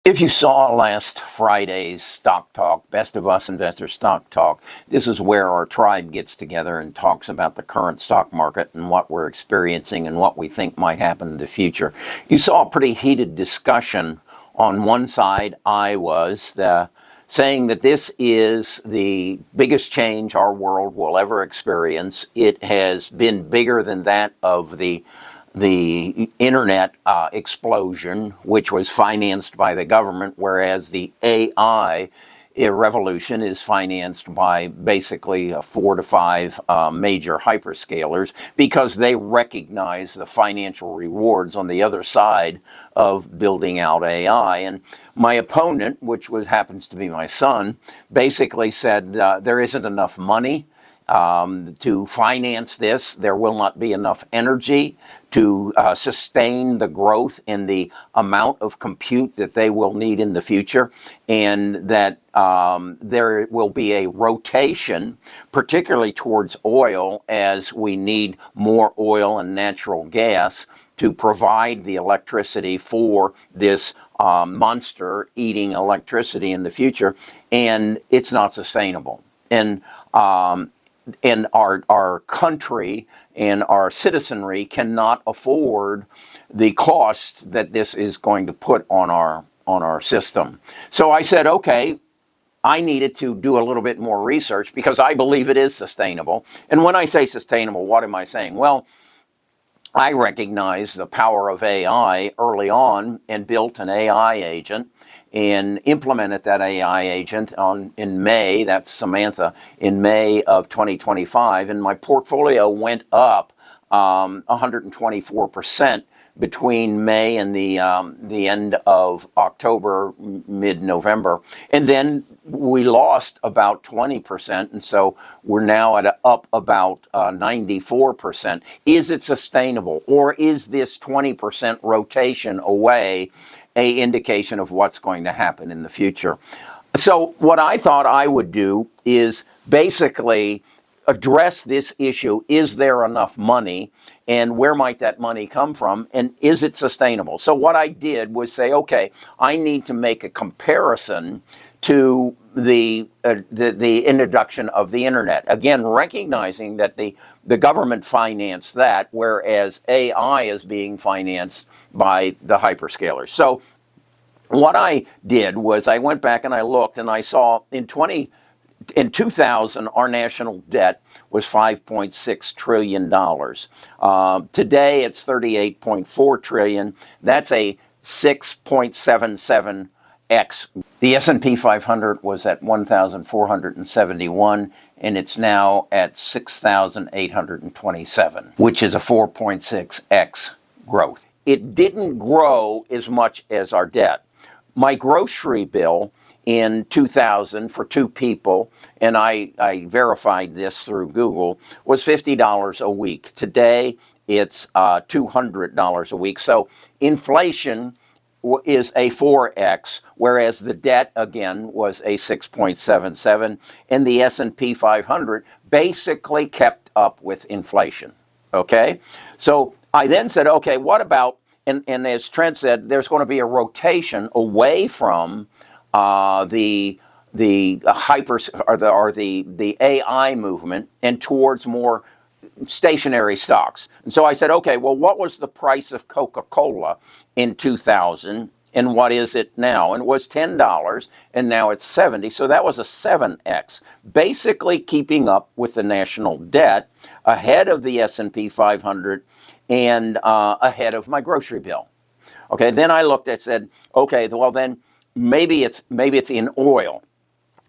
If you saw last Friday's Stock Talk, Best of Us Investor Stock Talk, this is where our tribe gets together and talks about the current stock market and what we're experiencing and what we think might happen in the future. You saw a pretty heated discussion. On one side, I was saying that this is the biggest change our world will ever experience. It has been bigger than that of the internet explosion, which was financed by the government, whereas the AI revolution is financed by basically 4 to 5 major hyperscalers because they recognize the financial rewards on the other side of building out AI. And my opponent, which happens to be my son, basically said there isn't enough money to finance this. There will not be enough energy to sustain the growth in the amount of compute that they will need in the future, and that there will be a rotation, particularly towards oil, as we need more oil and natural gas to provide the electricity for this monster eating electricity in the future, and it's not sustainable. And our country and our citizenry cannot afford the costs that this is going to put on our system. So I said, okay, I needed to do a little bit more research because I believe it is sustainable. And when I say sustainable, what am I saying? Well, I recognized the power of AI early on and built an AI agent and implemented that AI agent in May, that's Samantha, in May of 2025, and my portfolio went up 124% between May and the end of October, mid-November. And then we lost about 20%, and so we're now up about 94%. Is it sustainable, or is this 20% rotation away an indication of what's going to happen in the future? So what I thought I would do is basically address this issue. Is there enough money, and where might that money come from, and is it sustainable? So what I did was say, okay, I need to make a comparison to the introduction of the internet. Again, recognizing that the government financed that, whereas AI is being financed by the hyperscalers. So what I did was I went back and I looked, and I saw in 2000, our national debt was $5.6 trillion. Today, it's $38.4 trillion. That's a 6.77x. The S&P 500 was at 1,471, and it's now at 6,827, which is a 4.6x growth. It didn't grow as much as our debt. My grocery bill in 2000 for 2 people, and I verified this through Google, was $50 a week. Today, it's $200 a week. So inflation is a 4x, whereas the debt, again, was a 6.77, and the S&P 500 basically kept up with inflation, okay? So I then said, okay, what about, and as Trent said, there's going to be a rotation away from the AI movement and towards more stationary stocks. And so I said, okay, well, what was the price of Coca-Cola in 2000 and what is it now? And it was $10 and now it's 70. So that was a 7x, basically keeping up with the national debt, ahead of the S&P 500 and ahead of my grocery bill. Okay, then I looked and said, okay, well then maybe it's in oil.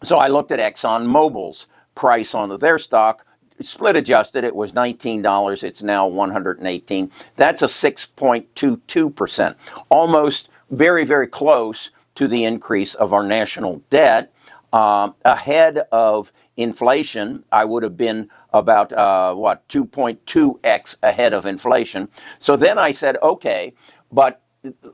So I looked at ExxonMobil's price on their stock, split adjusted, it was $19, it's now $118. That's a 6.22%, almost very, very close to the increase of our national debt. Ahead of inflation, I would have been about, 2.2x ahead of inflation. So then I said, okay, but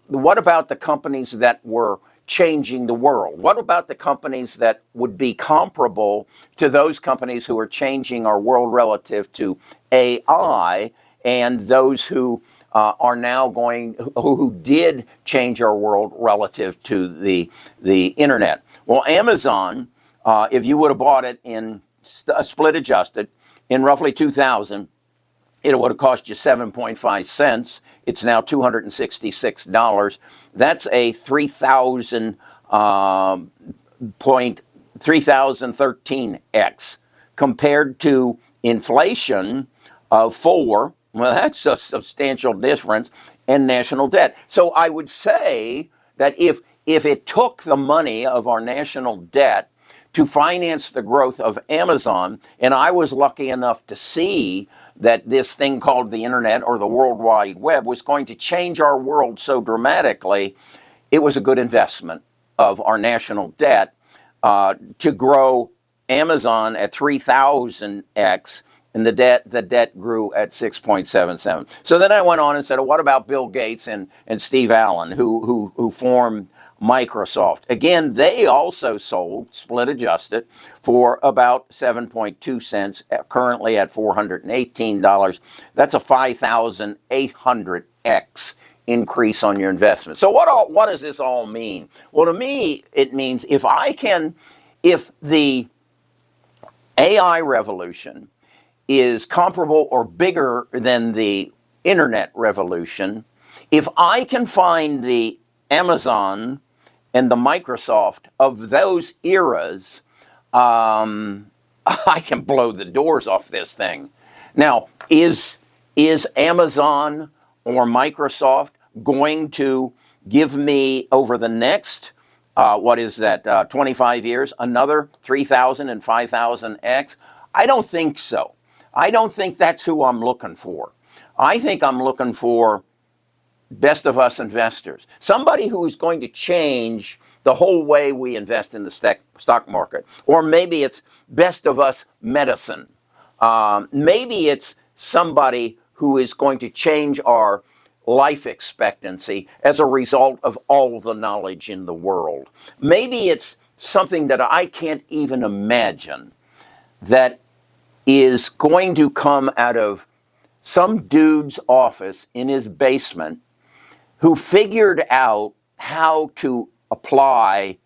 what about the companies that were changing the world? What about the companies that would be comparable to those companies who are changing our world relative to AI, and those who are now who did change our world relative to the internet. Well, Amazon, if you would have bought it in split adjusted in roughly 2000, it would have cost you 7.5 cents. It's now $266. That's a 3013x compared to inflation of 4. Well, that's a substantial difference, and national debt. So I would say that if it took the money of our national debt to finance the growth of Amazon, and I was lucky enough to see that this thing called the internet or the World Wide Web was going to change our world so dramatically, it was a good investment of our national debt to grow Amazon at 3,000x, and the debt grew at 6.77. So then I went on and said, well, what about Bill Gates and Steve Allen, who formed Microsoft? Again, they also sold, split adjusted, for about 7.2 cents, currently at $418. That's a 5,800x increase on your investment. So what does this all mean? Well, to me, it means if the AI revolution is comparable or bigger than the internet revolution, if I can find the Amazon and the Microsoft of those eras, I can blow the doors off this thing. Now, is Amazon or Microsoft going to give me over the next, 25 years, another 3,000 and 5,000x? I don't think so. I don't think that's who I'm looking for. I think I'm looking for best of us investors. Somebody who is going to change the whole way we invest in the stock market. Or maybe it's best of us medicine. Maybe it's somebody who is going to change our life expectancy as a result of all the knowledge in the world. Maybe it's something that I can't even imagine that is going to come out of some dude's office in his basement who figured out how to apply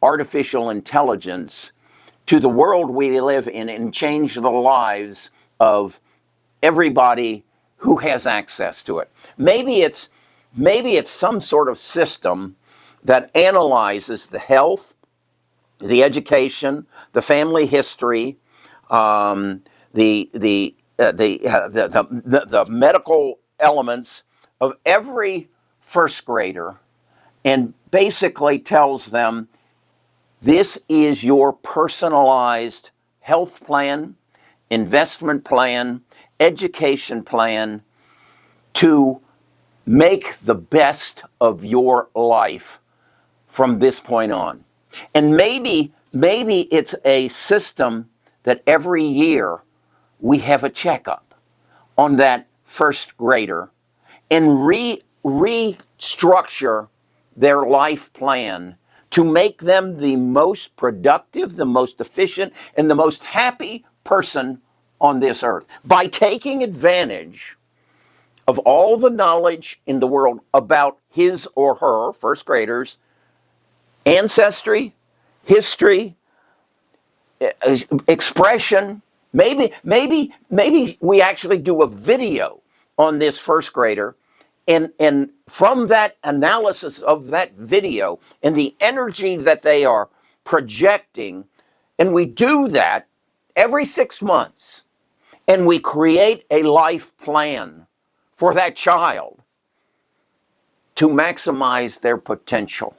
artificial intelligence to the world we live in and change the lives of everybody who has access to it. Maybe it's some sort of system that analyzes the health, the education, the family history, the medical elements of every first grader, and basically tells them this is your personalized health plan, investment plan, education plan to make the best of your life from this point on. And maybe it's a system that every year we have a checkup on that first grader and restructure their life plan to make them the most productive, the most efficient, and the most happy person on this earth by taking advantage of all the knowledge in the world about his or her first graders' ancestry, history, expression. Maybe we actually do a video on this first grader, and from that analysis of that video and the energy that they are projecting, and we do that every 6 months, and we create a life plan for that child to maximize their potential.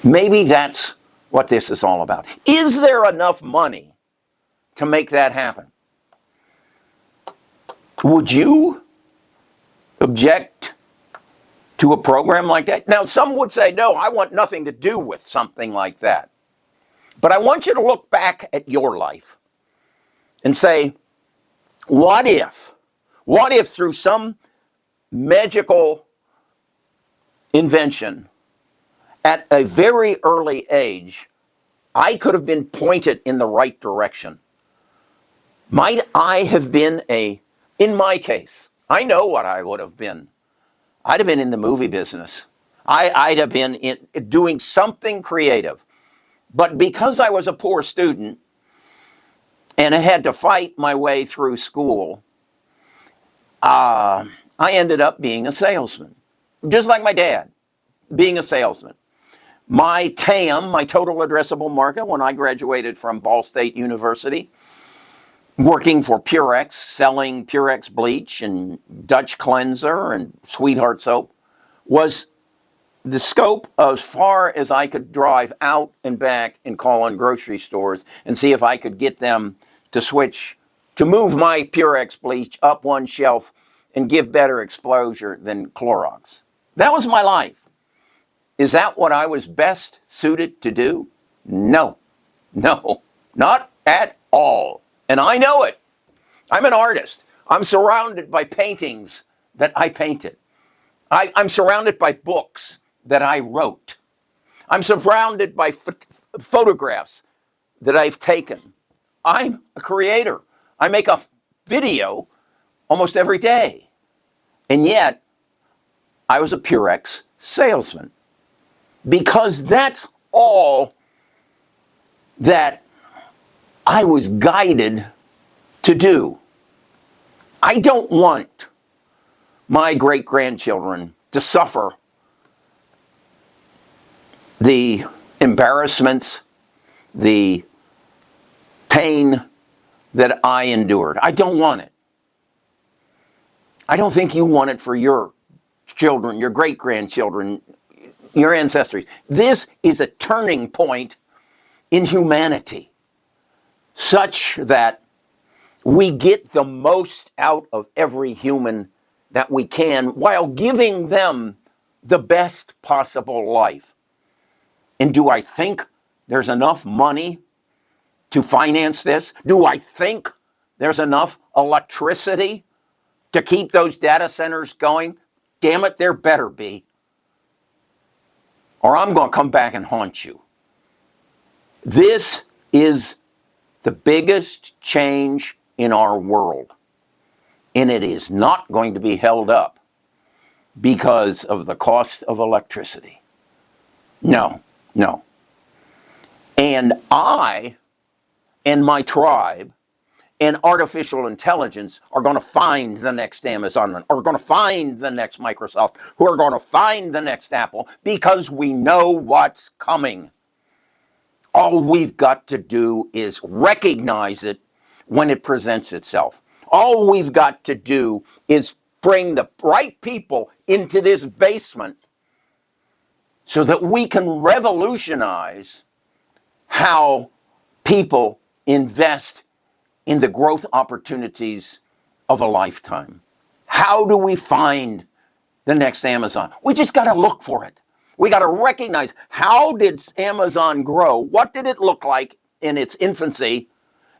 Maybe that's what this is all about. Is there enough money to make that happen? Would you object to a program like that? Now, some would say, no, I want nothing to do with something like that. But I want you to look back at your life and say, what if through some magical invention at a very early age, I could have been pointed in the right direction? Might I have been a In my case, I know what I would have been. I'd have been in the movie business. I'd have been doing something creative. But because I was a poor student and I had to fight my way through school, I ended up being a salesman, just like my dad, being a salesman. My TAM, my total addressable market, when I graduated from Ball State University, working for Purex, selling Purex bleach and Dutch cleanser and Sweetheart soap, was the scope as far as I could drive out and back and call on grocery stores and see if I could get them to switch, to move my Purex bleach up one shelf and give better exposure than Clorox. That was my life. Is that what I was best suited to do? No, not at all. And I know it. I'm an artist. I'm surrounded by paintings that I painted. I'm surrounded by books that I wrote. I'm surrounded by photographs that I've taken. I'm a creator. I make a video almost every day. And yet, I was a Purex salesman. Because that's all that I was guided to do. I don't want my great-grandchildren to suffer the embarrassments, the pain that I endured. I don't want it. I don't think you want it for your children, your great-grandchildren, your ancestors. This is a turning point in humanity, such that we get the most out of every human that we can while giving them the best possible life. And do I think there's enough money to finance this? Do I think there's enough electricity to keep those data centers going? Damn it, there better be. Or I'm going to come back and haunt you. This is the biggest change in our world. And it is not going to be held up because of the cost of electricity. No. And I and my tribe and artificial intelligence are going to find the next Amazon, are going to find the next Microsoft, who are going to find the next Apple, because we know what's coming. All we've got to do is recognize it when it presents itself. All we've got to do is bring the right people into this basement so that we can revolutionize how people invest in the growth opportunities of a lifetime. How do we find the next Amazon? We just got to look for it. We got to recognize, how did Amazon grow? What did it look like in its infancy?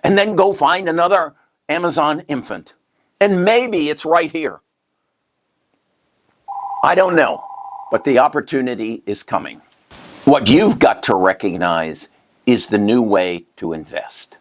And then go find another Amazon infant. And maybe it's right here. I don't know, but the opportunity is coming. What you've got to recognize is the new way to invest.